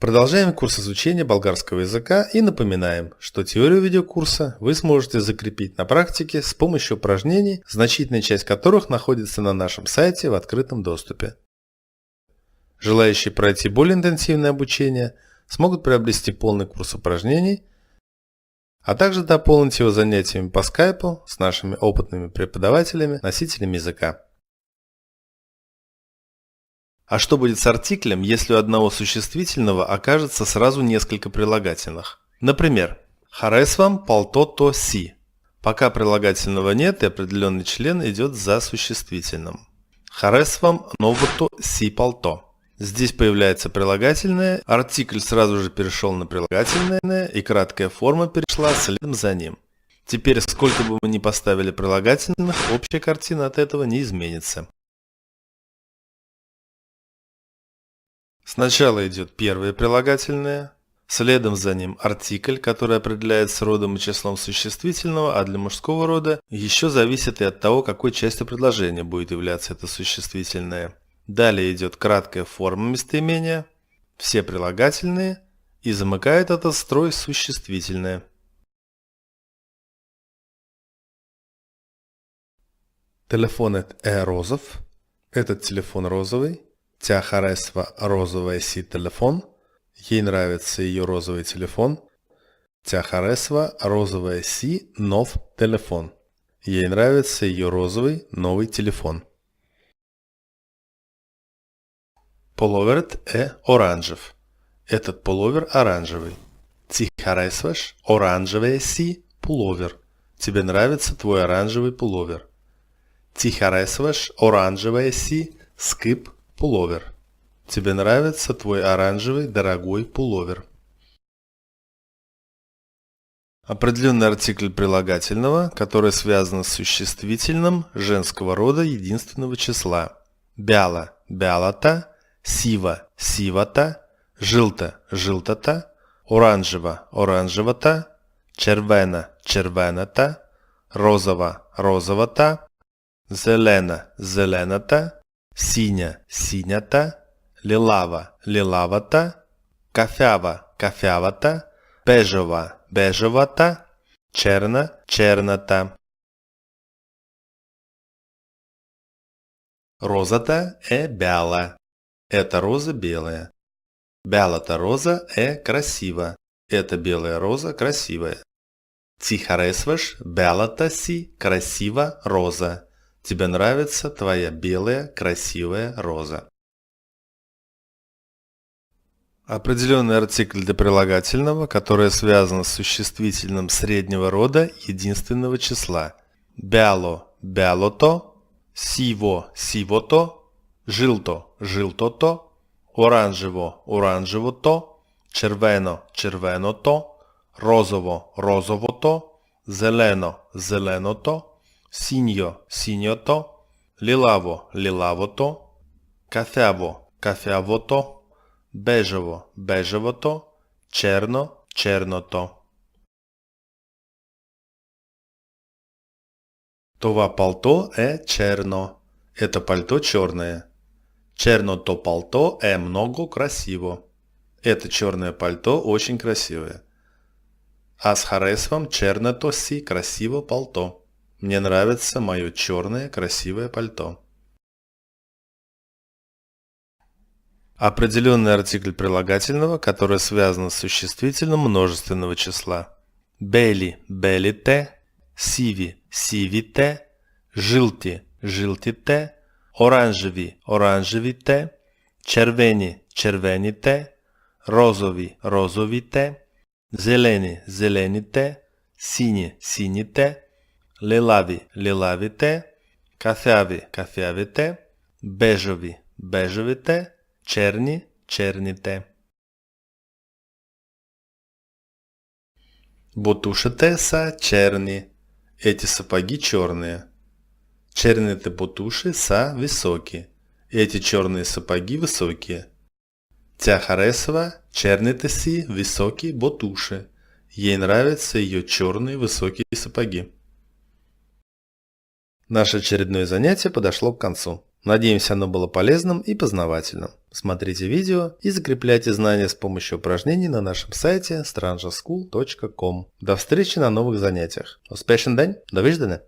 Продолжаем курс изучения болгарского языка и напоминаем, что теорию видеокурса вы сможете закрепить на практике с помощью упражнений, значительная часть которых находится на нашем сайте в открытом доступе. Желающие пройти более интенсивное обучение смогут приобрести полный курс упражнений, а также дополнить его занятиями по скайпу с нашими опытными преподавателями, носителями языка. А что будет с артиклем, если у одного существительного окажется сразу несколько прилагательных? Например, «Харесвам палто то си». Пока прилагательного нет, и определенный член идет за существительным. «Харесвам новото си палто». Здесь появляется прилагательное, артикль сразу же перешел на прилагательное, и краткая форма перешла следом за ним. Теперь, сколько бы мы ни поставили прилагательных, общая картина от этого не изменится. Сначала идет первое прилагательное, следом за ним артикль, который определяется родом и числом существительного, а для мужского рода еще зависит и от того, какой частью предложения будет являться это существительное. Далее идет краткая форма местоимения, все прилагательные, и замыкает этот строй существительное. Телефонът е розов. Этот телефон розовый. Тя харесва розовая си телефон. Ей нравится ее розовый телефон. Тя харесва розовая си нов телефон. Ей нравится ее розовый новый телефон. Половерът е оранжев. Этот пуловер оранжевый. Ти харесваш оранжевая си пуловер. Тебе нравится твой оранжевый пуловер. Ти харесваш оранжевая си скъп пуловер. Тебе нравится твой оранжевый дорогой пуловер. Определенный артикль прилагательного, который связан с существительным женского рода единственного числа. Бяла – бялата, сива – сивата, жилта – жилтата, оранжева – оранжевата, червена – червената, розова – розовата, зелена – зелената, синя – синята, лилава – лилавата, кафява – кафявата, бежова – бежовата, черна – черната. Розата е бяла. Эта роза белая. Бялата роза е красива. Эта белая роза красивая. Ти харесваш бялата си красива роза. Тебе нравится твоя белая красивая роза. Определенный артикль для прилагательного, который связан с существительным среднего рода единственного числа. Бяло – бялото, сиво – сивото, жилто – жилтото, оранжево – оранжевото, червено – червеното, розово – розовото, зелено – зеленото, синьо – синьото, лилаво – лилавото, кафяво – кафявото, бежово – бежевото, черно – черното. Това палто е черно. Это пальто черное. Черното палто е много красиво. Это черное пальто очень красивое. Аз харесвам черното си красиво палто. Мне нравится мое черное красивое пальто. Определенный артикль прилагательного, который связан с существительным множественного числа. Бели – белите, сиви – сивите, жилти – жилтите, оранжеви – оранжевите, червени – червените, розови – розовите, зелени – зелените, сини – сините, лилави – лилавите, кафяви – кафявите, бежови – бежовите, черни – черните. Ботушите са черни. Эти сапоги черные. Черните ботуши са високи. Эти черные сапоги высокие. Тя харесва черните си високи ботуши. Ей нравятся ее черные высокие сапоги. Наше очередное занятие подошло к концу. Надеемся, оно было полезным и познавательным. Смотрите видео и закрепляйте знания с помощью упражнений на нашем сайте strangerschool.com. До встречи на новых занятиях. Успешен день! До widzenia!